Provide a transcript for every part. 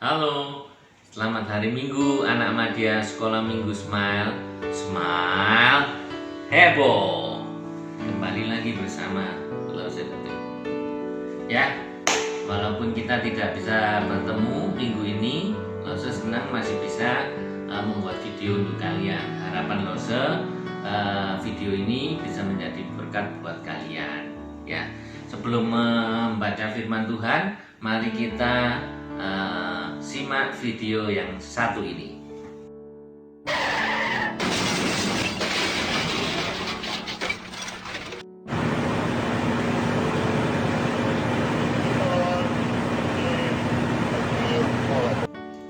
Halo, selamat hari Minggu anak Madya Sekolah Minggu Smile. Smile heboh. Kembali lagi bersama Lose Detik. Ya, walaupun kita tidak bisa bertemu minggu ini, Lose senang masih bisa membuat video untuk kalian. Harapan Lose video ini bisa menjadi berkat buat kalian. Ya, sebelum membaca firman Tuhan, mari kita simak video yang satu ini.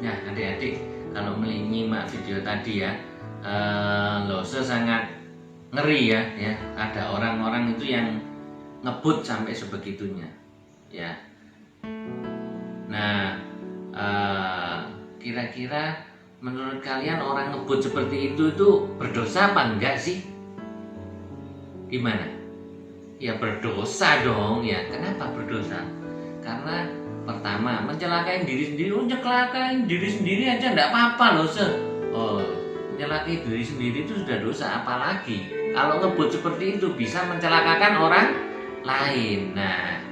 Nah, adik-adik, kalau menyimak video tadi ya, Lose sangat ngeri ya. Ada orang-orang itu yang ngebut sampai sebegitunya, ya. Nah, kira-kira menurut kalian orang ngebut seperti itu berdosa apa enggak sih? Gimana? Ya berdosa dong ya. Kenapa berdosa? Karena pertama mencelakai diri sendiri. Mencelakai diri sendiri aja enggak apa-apa loh mencelakai diri sendiri itu sudah dosa, apalagi kalau ngebut seperti itu bisa mencelakakan orang lain. Nah,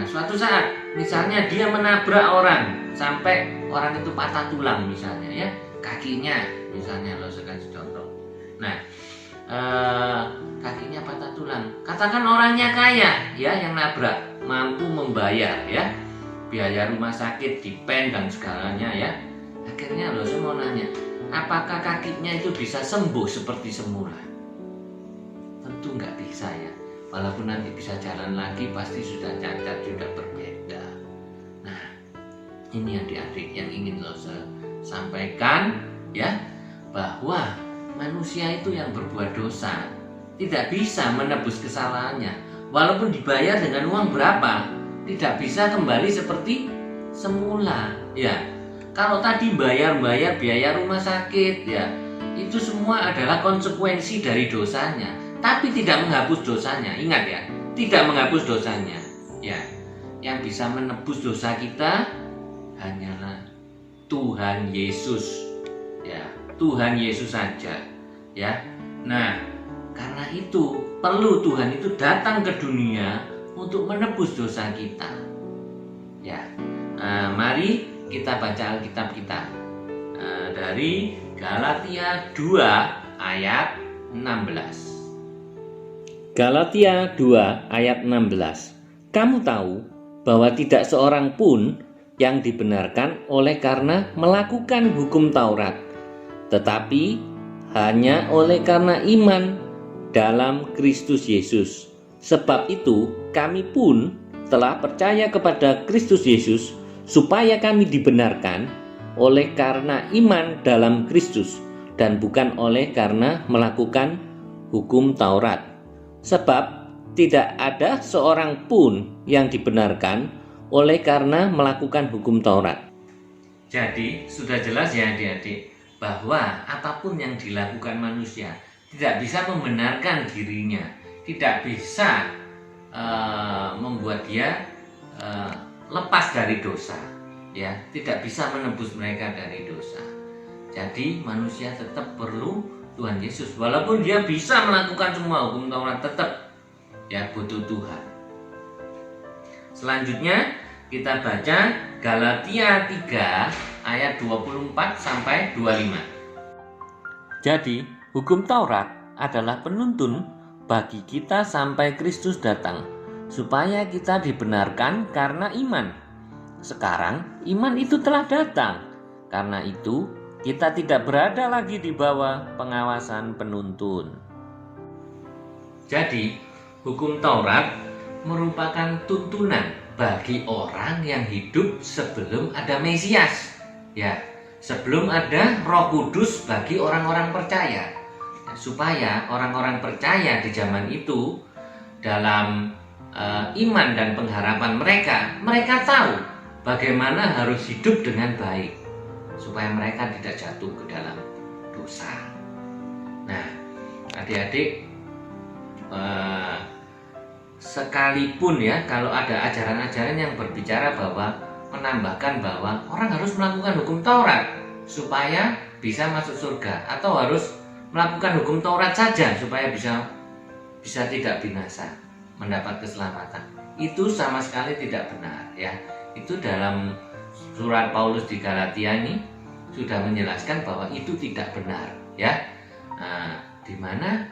suatu saat misalnya dia menabrak orang sampai orang itu patah tulang misalnya ya, kakinya misalnya, lo kasih contoh. Nah, kakinya patah tulang. Katakan orangnya kaya ya, yang nabrak, mampu membayar ya biaya rumah sakit, dipen dan segalanya ya. Akhirnya lo mau nanya, apakah kakinya itu bisa sembuh seperti semula? Tentu nggak bisa ya. Walaupun nanti bisa jalan lagi, pasti sudah cacat, sudah berbeda. Nah, ini adik-adik yang ingin Lose sampaikan ya, bahwa manusia itu yang berbuat dosa tidak bisa menebus kesalahannya. Walaupun dibayar dengan uang berapa, tidak bisa kembali seperti semula ya. Kalau tadi bayar biaya rumah sakit ya, itu semua adalah konsekuensi dari dosanya, tapi tidak menghapus dosanya. Ingat ya, tidak menghapus dosanya ya. Yang bisa menebus dosa kita hanyalah Tuhan Yesus ya, Tuhan Yesus saja ya. Nah, karena itu perlu Tuhan itu datang ke dunia untuk menebus dosa kita ya. Mari kita baca Alkitab kita dari Galatia 2 ayat 16. Galatia 2 ayat 16. Kamu tahu bahwa tidak seorang pun yang dibenarkan oleh karena melakukan hukum Taurat, tetapi hanya oleh karena iman dalam Kristus Yesus. Sebab itu kami pun telah percaya kepada Kristus Yesus supaya kami dibenarkan oleh karena iman dalam Kristus dan bukan oleh karena melakukan hukum Taurat. Sebab tidak ada seorang pun yang dibenarkan oleh karena melakukan hukum Taurat. Jadi sudah jelas ya adik-adik, bahwa apapun yang dilakukan manusia tidak bisa membenarkan dirinya, tidak bisa membuat dia lepas dari dosa ya, tidak bisa menebus mereka dari dosa. Jadi manusia tetap perlu Tuhan Yesus, walaupun dia bisa melakukan semua hukum Taurat, tetap ya butuh Tuhan. Selanjutnya kita baca Galatia 3 ayat 24 sampai 25. Jadi hukum Taurat adalah penuntun bagi kita sampai Kristus datang, supaya kita dibenarkan karena iman. Sekarang iman itu telah datang, karena itu kita tidak berada lagi di bawah pengawasan penuntun. Jadi hukum Taurat merupakan tuntunan bagi orang yang hidup sebelum ada Mesias ya, sebelum ada Roh Kudus bagi orang-orang percaya, supaya orang-orang percaya di zaman itu dalam iman dan pengharapan mereka tahu bagaimana harus hidup dengan baik supaya mereka tidak jatuh ke dalam dosa. Nah, adik-adik, sekalipun ya kalau ada ajaran-ajaran yang berbicara bahwa menambahkan bahwa orang harus melakukan hukum Taurat supaya bisa masuk surga, atau harus melakukan hukum Taurat saja supaya bisa tidak binasa, mendapat keselamatan. Itu sama sekali tidak benar ya. Itu dalam surat Paulus di Galatia ini sudah menjelaskan bahwa itu tidak benar ya. Dimana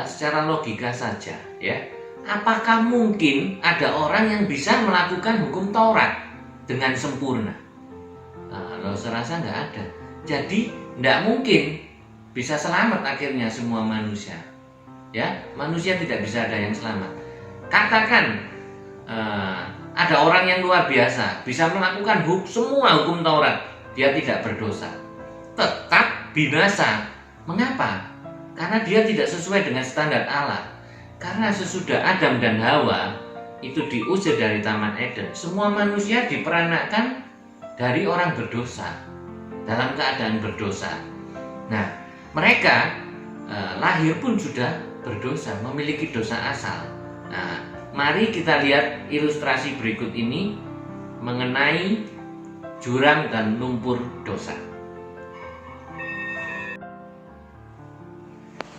secara logika saja ya, apakah mungkin ada orang yang bisa melakukan hukum Taurat dengan sempurna? Kalau saya rasa nggak ada. Jadi nggak mungkin bisa selamat akhirnya semua manusia. Ya, manusia tidak bisa ada yang selamat. Katakan ada orang yang luar biasa bisa melakukan semua hukum Taurat, dia tidak berdosa, tetap binasa. Mengapa? Karena dia tidak sesuai dengan standar Allah. Karena sesudah Adam dan Hawa itu diusir dari Taman Eden, semua manusia diperanakkan dari orang berdosa, dalam keadaan berdosa. Nah, mereka lahir pun sudah berdosa, memiliki dosa asal. Nah, mari kita lihat ilustrasi berikut ini mengenai jurang dan lumpur dosa.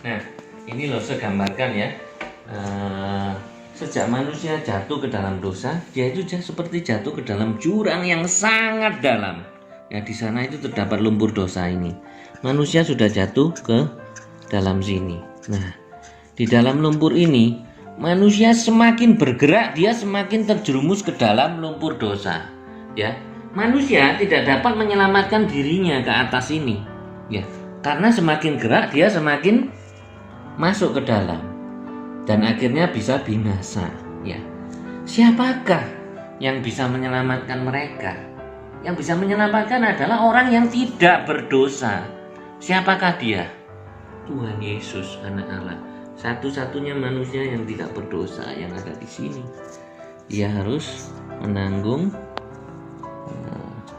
Nah, ini loh saya gambarkan ya. Sejak manusia jatuh ke dalam dosa, dia itu seperti jatuh ke dalam jurang yang sangat dalam. Ya, di sana itu terdapat lumpur dosa ini. Manusia sudah jatuh ke dalam sini. Nah, di dalam lumpur ini, manusia semakin bergerak, dia semakin terjerumus ke dalam lumpur dosa. Ya, manusia tidak dapat menyelamatkan dirinya ke atas ini. Ya, karena semakin gerak, dia semakin masuk ke dalam. Dan akhirnya bisa binasa ya. Siapakah yang bisa menyelamatkan mereka? Yang bisa menyelamatkan adalah orang yang tidak berdosa. Siapakah dia? Tuhan Yesus, anak Allah, satu-satunya manusia yang tidak berdosa yang ada di sini. Dia harus menanggung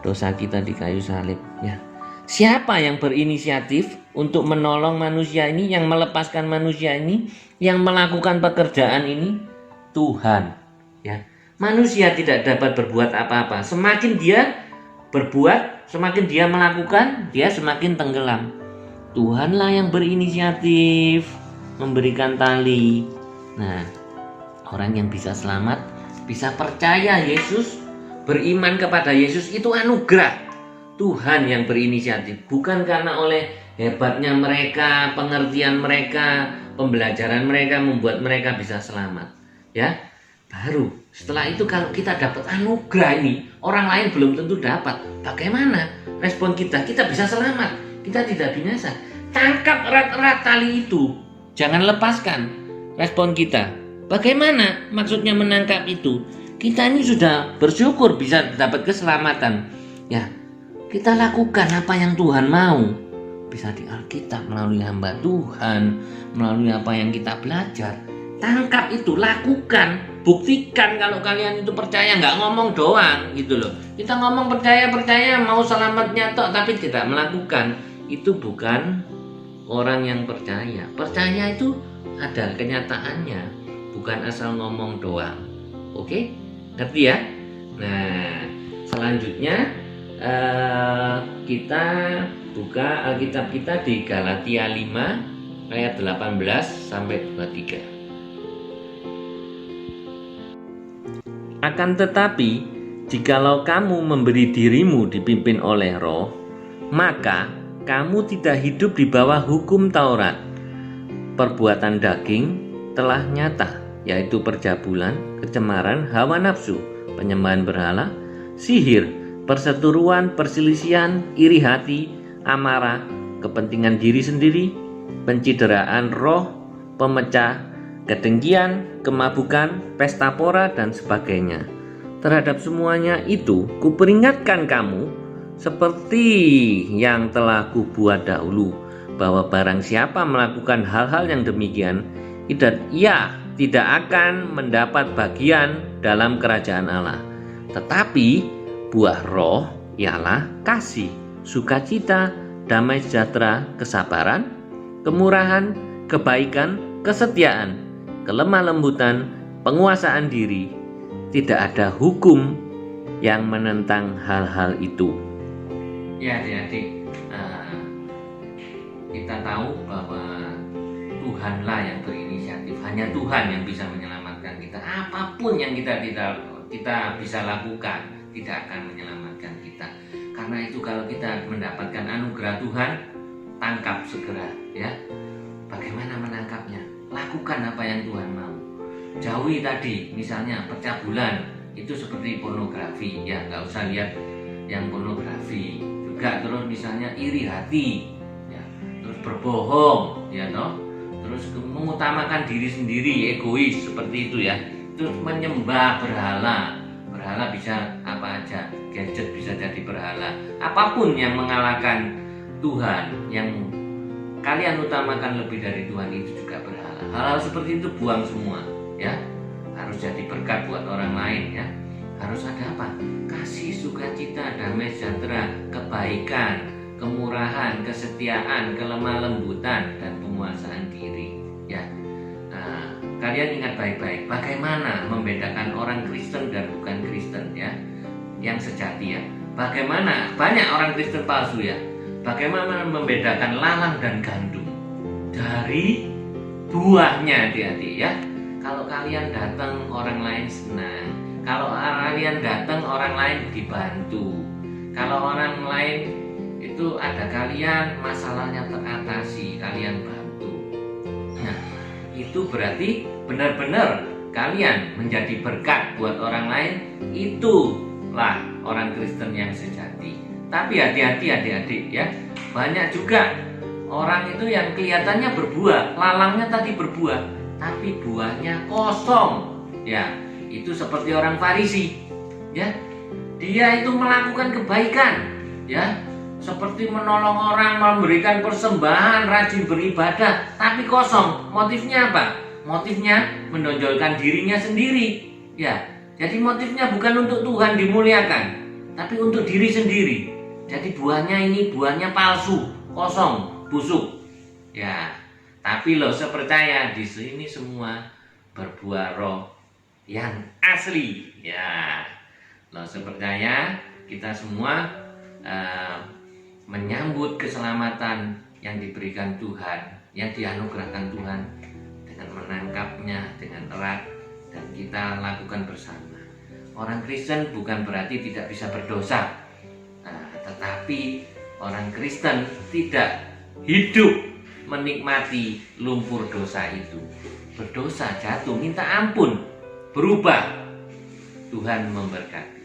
dosa kita di kayu salib ya. Siapa yang berinisiatif untuk menolong manusia ini, yang melepaskan manusia ini, yang melakukan pekerjaan ini? Tuhan ya. Manusia tidak dapat berbuat apa-apa. Semakin dia berbuat, semakin dia melakukan, dia semakin tenggelam. Tuhanlah yang berinisiatif memberikan tali. Nah, orang yang bisa selamat, bisa percaya Yesus, beriman kepada Yesus, itu anugerah. Tuhan yang berinisiatif, bukan karena oleh hebatnya mereka, pengertian mereka, pembelajaran mereka membuat mereka bisa selamat. Ya, baru setelah itu kalau kita dapat anugerah ini, orang lain belum tentu dapat. Bagaimana respon kita? Kita bisa selamat, kita tidak binasa. Tangkap erat-erat tali itu, jangan lepaskan. Respon kita, bagaimana maksudnya menangkap itu? Kita ini sudah bersyukur bisa dapat keselamatan. Ya, kita lakukan apa yang Tuhan mau. Bisa di Alkitab, melalui hamba Tuhan, melalui apa yang kita belajar. Tangkap itu, lakukan, buktikan kalau kalian itu percaya, nggak ngomong doang gitu loh. Kita ngomong percaya mau selamatnya tok, tapi tidak melakukan. Itu bukan orang yang percaya. Percaya itu ada kenyataannya, bukan asal ngomong doang. Oke? Ngerti ya? Nah, selanjutnya kita buka Alkitab kita di Galatia 5 ayat 18 sampai 23. Akan tetapi, jikalau kamu memberi dirimu dipimpin oleh Roh, maka kamu tidak hidup di bawah hukum Taurat. Perbuatan daging telah nyata, yaitu percabulan, kecemaran, hawa nafsu, penyembahan berhala, sihir, perseteruan, perselisihan, iri hati, amarah, kepentingan diri sendiri, pencideraan roh, pemecah, kedengkian, kemabukan, pesta pora, dan sebagainya. Terhadap semuanya itu kuperingatkan kamu seperti yang telah kubuat dahulu, bahwa barang siapa melakukan hal-hal yang demikian, ia tidak akan mendapat bagian dalam kerajaan Allah. Tetapi buah roh ialah kasih, sukacita, damai sejahtera, kesabaran, kemurahan, kebaikan, kesetiaan, kelemah lembutan, penguasaan diri. Tidak ada hukum yang menentang hal-hal itu. Ya adik-adik, kita tahu bahwa Tuhanlah yang berinisiatif. Hanya Tuhan yang bisa menyelamatkan kita. Apapun yang kita bisa lakukan tidak akan menyelamatkan kita. Karena itu kalau kita mendapatkan anugerah Tuhan, tangkap segera, ya. Bagaimana menangkapnya? Lakukan apa yang Tuhan mau. Jauhi tadi, misalnya pencabulan, itu seperti pornografi, ya. Nggak usah lihat yang pornografi. Juga terus misalnya iri hati, ya. Terus berbohong, ya toh. Terus mengutamakan diri sendiri, egois seperti itu, ya. Terus menyembah berhala. Berhala bisa apa aja, gadget bisa jadi berhala. Apapun yang mengalahkan Tuhan, yang kalian utamakan lebih dari Tuhan, itu juga berhala. Hal-hal seperti itu buang semua, ya. Harus jadi berkat buat orang lain, ya. Harus ada apa? Kasih, sukacita, damai sejahtera, kebaikan, kemurahan, kesetiaan, kelemah lembutan, dan penguasaan diri, ya. Nah, kalian ingat baik-baik bagaimana membedakan orang Kristen dan bukan Kristen, ya, yang sejati, ya. Bagaimana banyak orang Kristen palsu, ya. Bagaimana membedakan lalang dan gandum dari buahnya, adik-adik, ya. Kalau kalian datang orang lain senang, kalau kalian datang orang lain dibantu, kalau orang lain itu ada kalian masalahnya teratasi, kalian bantu. Nah, itu berarti benar-benar kalian menjadi berkat buat orang lain. Itulah orang Kristen yang sejati. Tapi hati-hati adik-adik, ya. Banyak juga orang itu yang kelihatannya berbuah, lalangnya tadi berbuah, tapi buahnya kosong, ya. Itu seperti orang Farisi, ya. Dia itu melakukan kebaikan, ya, seperti menolong orang, memberikan persembahan, rajin beribadah, tapi kosong. Motifnya apa? Motifnya menonjolkan dirinya sendiri, ya. Jadi motifnya bukan untuk Tuhan dimuliakan, tapi untuk diri sendiri. Jadi buahnya ini buahnya palsu, kosong, busuk, ya. Tapi loh, saya percaya di sini semua berbuah roh yang asli, ya. Loh, saya percaya kita semua menyambut keselamatan yang diberikan Tuhan, yang dianugerahkan Tuhan, dengan menangkapnya dengan erat dan kita lakukan bersama. Orang Kristen bukan berarti tidak bisa berdosa, tetapi orang Kristen tidak hidup menikmati lumpur dosa itu. Berdosa, jatuh, minta ampun, berubah. Tuhan memberkati.